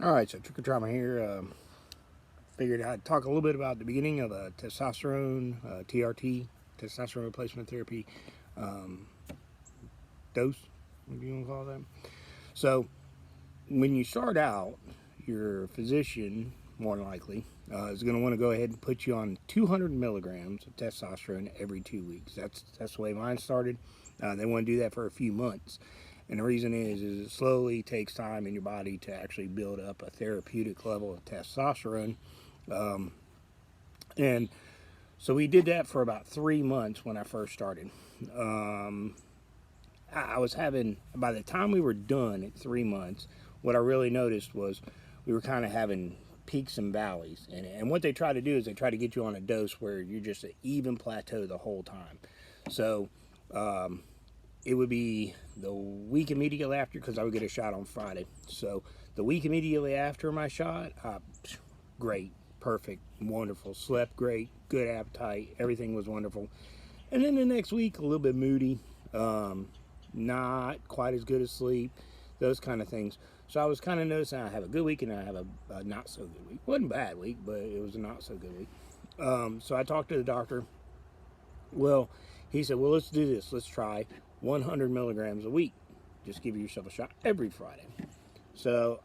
All right, so Trickortrauma here. Figured I'd talk a little bit about the beginning of testosterone, TRT, testosterone replacement therapy um, dose, what do you want to call that? So, when you start out, your physician, more than likely, is going to want to go ahead and put you on 200 milligrams of testosterone every 2 weeks. That's the way mine started. They want to do that for a few months. And the reason is it slowly takes time in your body to actually build up a therapeutic level of testosterone. Um, and so we did that for about 3 months when I first started. Um, I was having, by the time we were done at 3 months, what I really noticed was we were kind of having peaks and valleys. And what they try to do is they try to get you on a dose where you're just an even plateau the whole time. So um, it would be the week immediately after, because I would get a shot on Friday. So the week immediately after my shot, great, perfect, wonderful, slept great, good appetite, everything was wonderful. And then the next week, a little bit moody, not quite as good as sleep, those kind of things. So I was kind of noticing I have a good week and I have a not so good week. It wasn't a bad week, but it was a not so good week. So I talked to the doctor. Well, he said, well, let's do this. Let's try 100 milligrams a week. Just give yourself a shot every Friday. So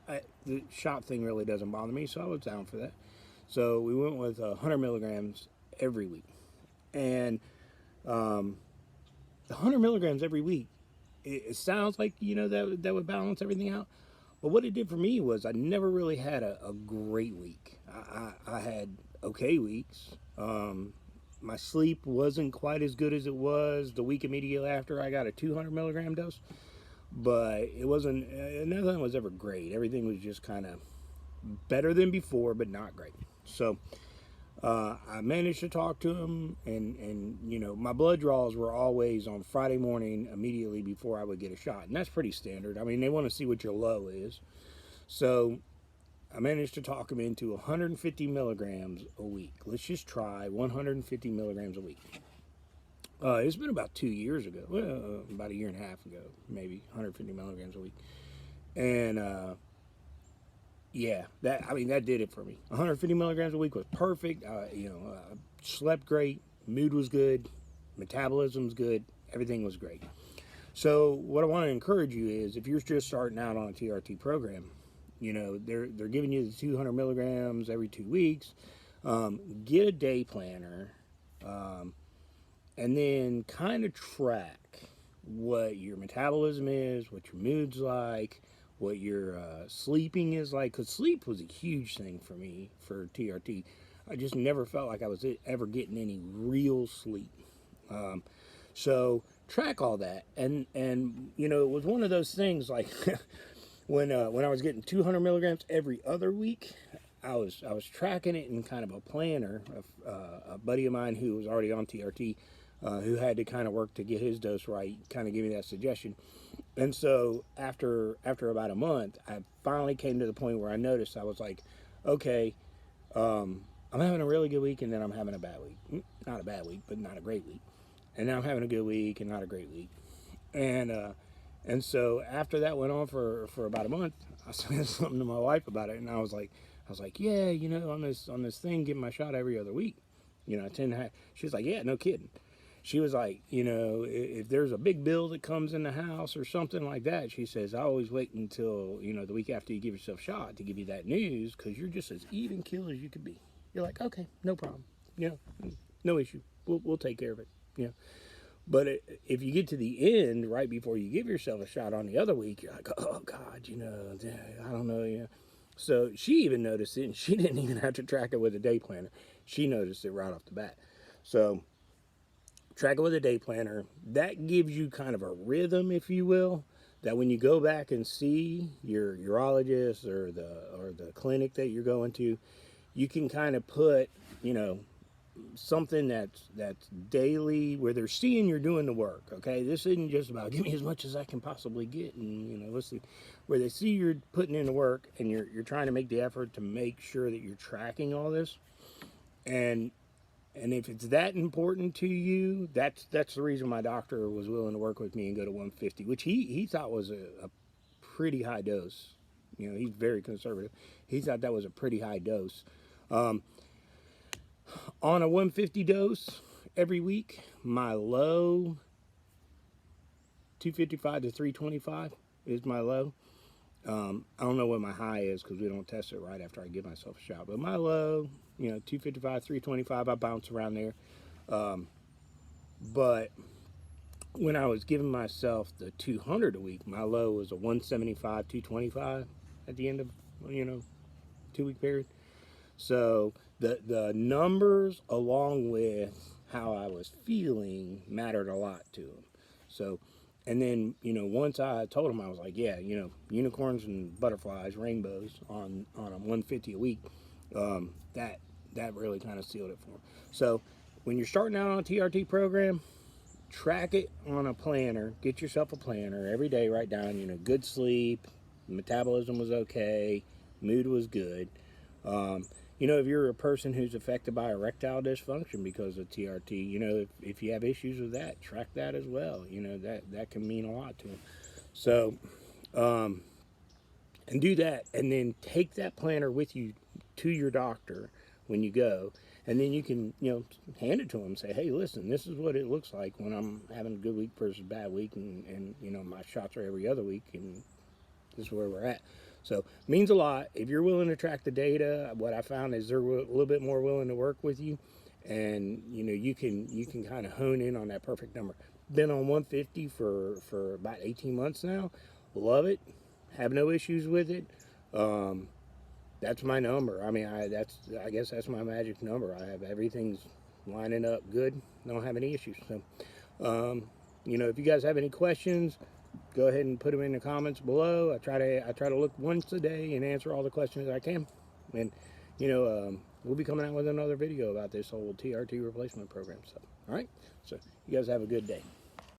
the shot thing really doesn't bother me, so I was down for that. So we went with 100 milligrams every week. And 100 milligrams every week, it sounds like, that would balance everything out. But what it did for me was I never really had a great week. I had okay weeks. My sleep wasn't quite as good as it was the week immediately after I got a 200 milligram dose. But it wasn't, nothing was ever great. Everything was just kind of better than before, but not great. So I managed to talk to him, and my blood draws were always on Friday morning immediately before I would get a shot. And that's pretty standard. I mean, they want to see what your low is. So I managed to talk him into 150 milligrams a week. Let's just try 150 milligrams a week. It's been about 2 years ago, well, about a year and a half ago, maybe 150 milligrams a week. And yeah, that did it for me. 150 milligrams a week was perfect. Slept great, mood was good, metabolism's good, everything was great. So what I want to encourage you is, if you're just starting out on a TRT program, they're giving you the 200 milligrams every 2 weeks. Get a day planner, and then kind of track what your metabolism is, what your mood's like, what your sleeping is like. Because sleep was a huge thing for me for TRT. I just never felt like I was ever getting any real sleep. So track all that, and it was one of those things like when I was getting 200 milligrams every other week, I was tracking it in kind of a planner. A buddy of mine who was already on TRT, who had to kind of work to get his dose right, kind of gave me that suggestion. And so after about a month, I finally came to the point where I noticed, I was like, okay, I'm having a really good week, and then I'm having a bad week. Not a bad week, but not a great week. And now I'm having a good week and not a great week. And so after that went on for about a month, I said something to my wife about it, and I was like, yeah, on this thing, getting my shot every other week, I tend to have. She was like, yeah, no kidding. She was like, if there's a big bill that comes in the house or something like that, she says, I always wait until, the week after you give yourself a shot to give you that news, because you're just as even keel as you could be. You're like, okay, no problem. No issue. We'll take care of it. But if you get to the end, right before you give yourself a shot on the other week, you're like, oh, God, I don't know. So she even noticed it, and she didn't even have to track it with a day planner. She noticed it right off the bat. So track it with a day planner. That gives you kind of a rhythm, if you will, that when you go back and see your urologist or the clinic that you're going to, you can kind of put, something that's daily, where they're seeing you're doing the work. Okay, this isn't just about give me as much as I can possibly get, and let's see, where they see you're putting in the work, and you're trying to make the effort to make sure that you're tracking all this. And if it's that important to you, that's the reason my doctor was willing to work with me and go to 150, which he thought was a pretty high dose You know, he's very conservative. He thought that was a pretty high dose. On a 150 dose every week, my low 255 to 325 is my low. I don't know what my high is because we don't test it right after I give myself a shot. But my low, you know, 255, 325, I bounce around there. But when I was giving myself the 200 a week, my low was a 175, 225 at the end of, you know, 2-week period. So the numbers along with how I was feeling mattered a lot to him. So, and then, you know, once I told him, I was like, yeah, you know, unicorns and butterflies, rainbows on a 150 a week, that really kind of sealed it for him. So when you're starting out on a TRT program, track it on a planner. Get yourself a planner every day. Write down, you know, good sleep, metabolism was okay, mood was good. You know, if you're a person who's affected by erectile dysfunction because of TRT, you know, if you have issues with that, track that as well. You know, that can mean a lot to them. So, and do that, and then take that planner with you to your doctor when you go, and then you can, you know, hand it to them and say, hey, listen, this is what it looks like when I'm having a good week versus a bad week, and you know, my shots are every other week, and this is where we're at. So it means a lot. If you're willing to track the data, what I found is they're a little bit more willing to work with you, and you know, you can kind of hone in on that perfect number. Been on 150 for about 18 months now. Love it. Have no issues with it. That's my number. I mean, I guess that's my magic number. I have everything's lining up good. Don't have any issues. So, you know, if you guys have any questions, go ahead and put them in the comments below. I try to look once a day and answer all the questions I can. And you know, we'll be coming out with another video about this whole TRT replacement program stuff. All right. So you guys have a good day.